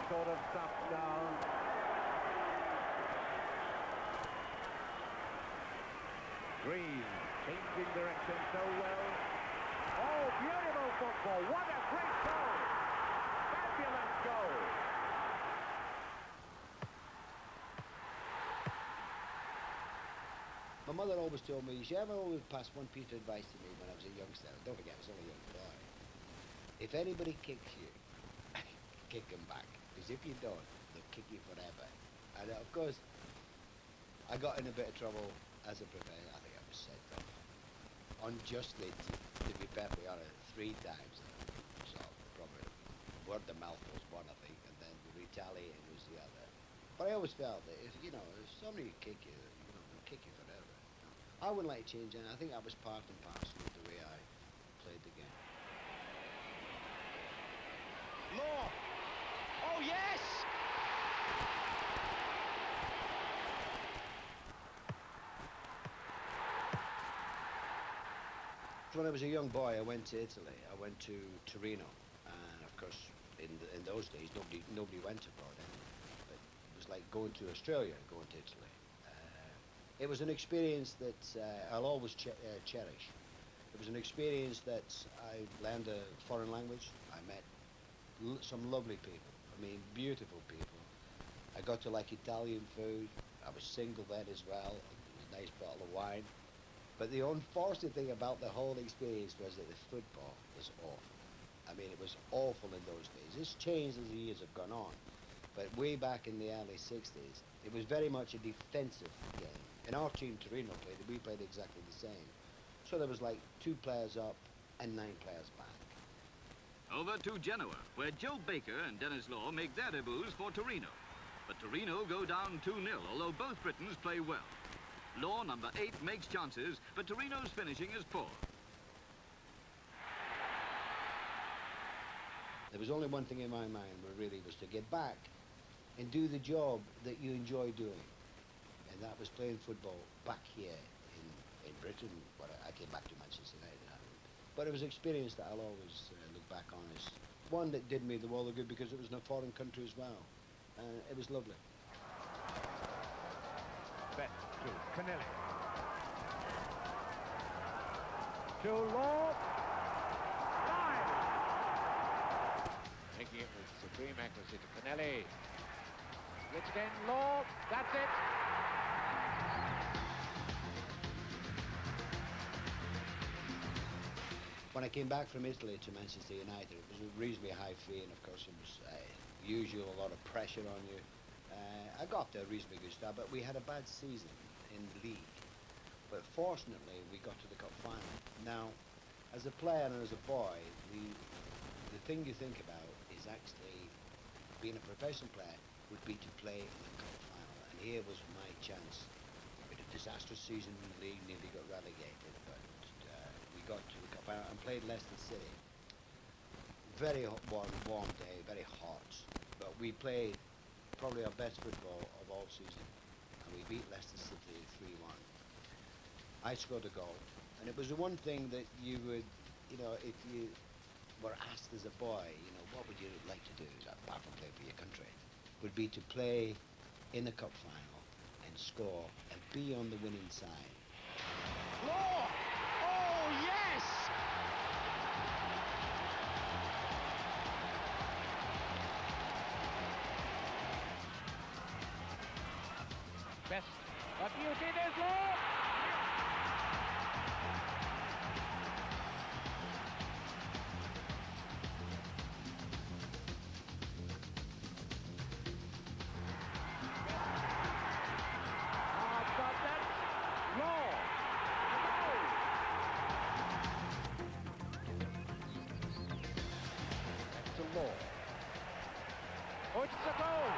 sort of stuff down. Green changing direction so well. Oh, beautiful football. What a great goal. Fabulous goal. My mother always told me, she ever always passed one piece of advice to me when I was a youngster. Don't forget, I was only a young boy. If anybody kicks you, kick them back. Because if you don't, they'll kick you forever. And of course, I got in a bit of trouble as a professional. I think I was sent off unjustly, to be perfectly honest, 3 times. So probably word of mouth was one, I think, and then the retaliating was the other. But I always felt that if somebody kick you, they'll kick you forever. I wouldn't like to change anything. I think that was part and parcel of the way I played the game. Law. Oh, yes! When I was a young boy, I went to Italy. I went to Torino, and of course, in those days, nobody went abroad anyway. But it was like going to Australia, going to Italy. It was an experience that I'll always cherish. It was an experience that I learned a foreign language. I met some lovely people. I mean, beautiful people. I got to like Italian food. I was single then as well. It was a nice bottle of wine. But the unfortunate thing about the whole experience was that the football was awful. I mean, it was awful in those days. It's changed as the years have gone on. But way back in the early 60s, it was very much a defensive game. And our team, Torino, we played exactly the same. So there was like 2 players up and 9 players back. Over to Genoa, where Joe Baker and Denis Law make their debuts for Torino. But Torino go down 2-0, although both Britons play well. Law, number 8, makes chances, but Torino's finishing is poor. There was only one thing in my mind, really, was to get back and do the job that you enjoy doing. And that was playing football back here in Britain. But I came back to Manchester United. But it was an experience that I'll always look back on as one that did me the world of good because it was in a foreign country as well. It was lovely. Best to Canelli. To Law. Line. Making it with supreme accuracy to Canelli. Gets again, Law. That's it. When I came back from Italy to Manchester United, it was a reasonably high fee, and of course it was usual, a lot of pressure on you. I got there a reasonably good start, but we had a bad season in the league. But fortunately, we got to the cup final. Now, as a player and as a boy, the thing you think about is actually being a professional player would be to play in the cup final. And here was my chance. We had a disastrous season in the league, nearly got relegated, but we got to the cup final and played Leicester City. Very warm day, very hot, but we played probably our best football of all season, and we beat Leicester City 3-1. I scored a goal, and it was the one thing that you would, if you were asked as a boy, what would you like to do, apart from play for your country, would be to play in the cup final and score and be on the winning side. Law! Oh, yes! Best. A beauty, there's Law. But that's Law. Back to Law. Oh, it's a goal.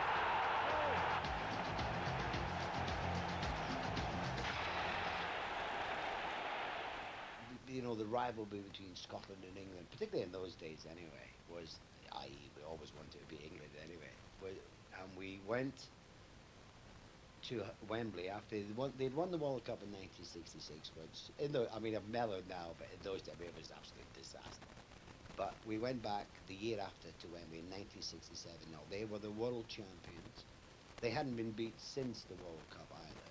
The rivalry between Scotland and England, particularly in those days anyway, was, i.e., we always wanted to be England anyway. And we went to Wembley after they'd won the World Cup in 1966, which, I've mellowed now, but in those days it was an absolute disaster. But we went back the year after to Wembley in 1967. Now, they were the world champions. They hadn't been beat since the World Cup either.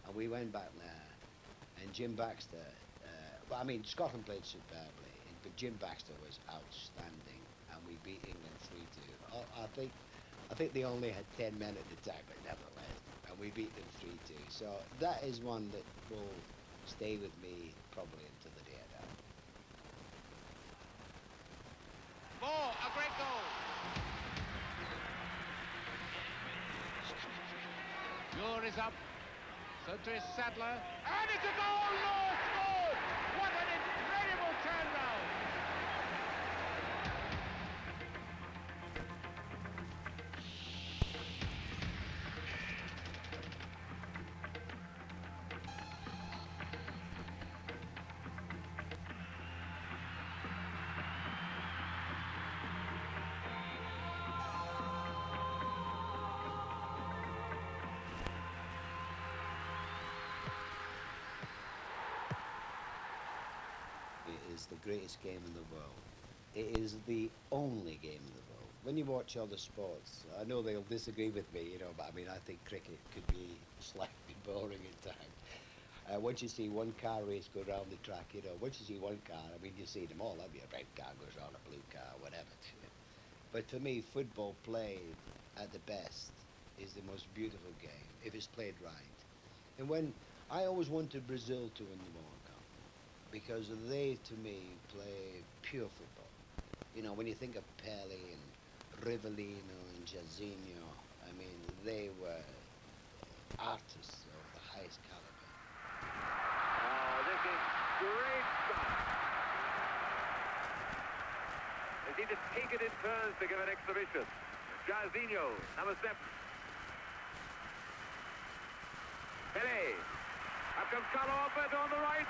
And we went back there, and Jim Baxter, well, I mean, Scotland played superbly, but Jim Baxter was outstanding, and we beat England 3-2. I think they only had 10 men at the time, but nevertheless, and we beat them 3-2. So that is one that will stay with me probably until the day I die. Moore, a great goal. Muir is up. So to his Sadler. And it's a goal! Moore scored! What an incredible turnaround! It is the greatest game in the world. It is the only game in the world. When you watch other sports, I know they'll disagree with me, but I mean, I think cricket could be slightly boring at times. Once you see one car race go around the track, once you see one car, I mean, you see them all, a red car goes on, a blue car, whatever. But for me, football played at the best is the most beautiful game, if it's played right. And when I always wanted Brazil to win the World Cup, because they, to me, play pure football. When you think of Pele and Rivellino and Jairzinho, I mean, they were artists of the highest caliber. Oh, this is great stuff. They seem to take it in turns to give an exhibition. Jairzinho, number 7. Pele. Up comes Carlo Alberto on the right.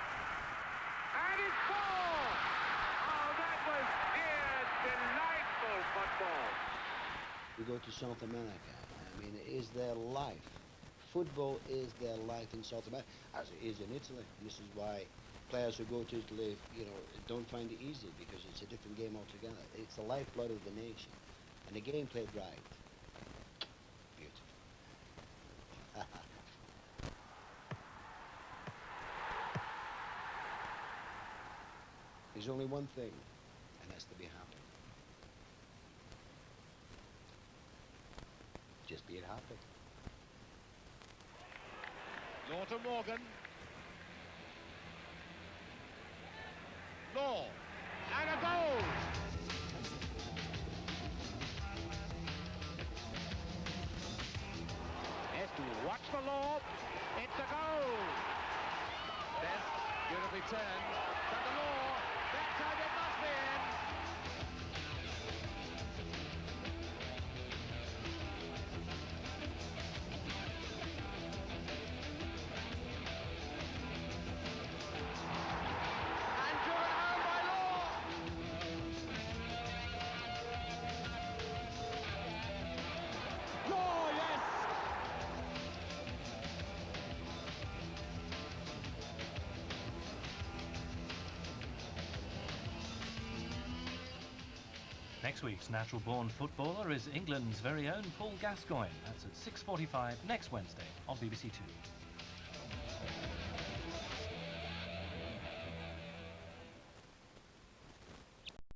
And it's 4! Oh, that was sheer delightful football. You go to South America, I mean, it is their life. Football is their life in South America, as it is in Italy. And this is why players who go to Italy, don't find it easy, because it's a different game altogether. It's the lifeblood of the nation. And the game played right. Beautiful. There's only one thing, and that's to be happy. Just being happy. Law to Morgan. Law. And a goal! Has to watch for Law. It's a goal! Then, beautifully turned. But the Law. That time it must be in. And driven home by Law. Law, yes! Next week's natural-born footballer is England's very own Paul Gascoigne. That's at 6:45 next Wednesday on BBC Two.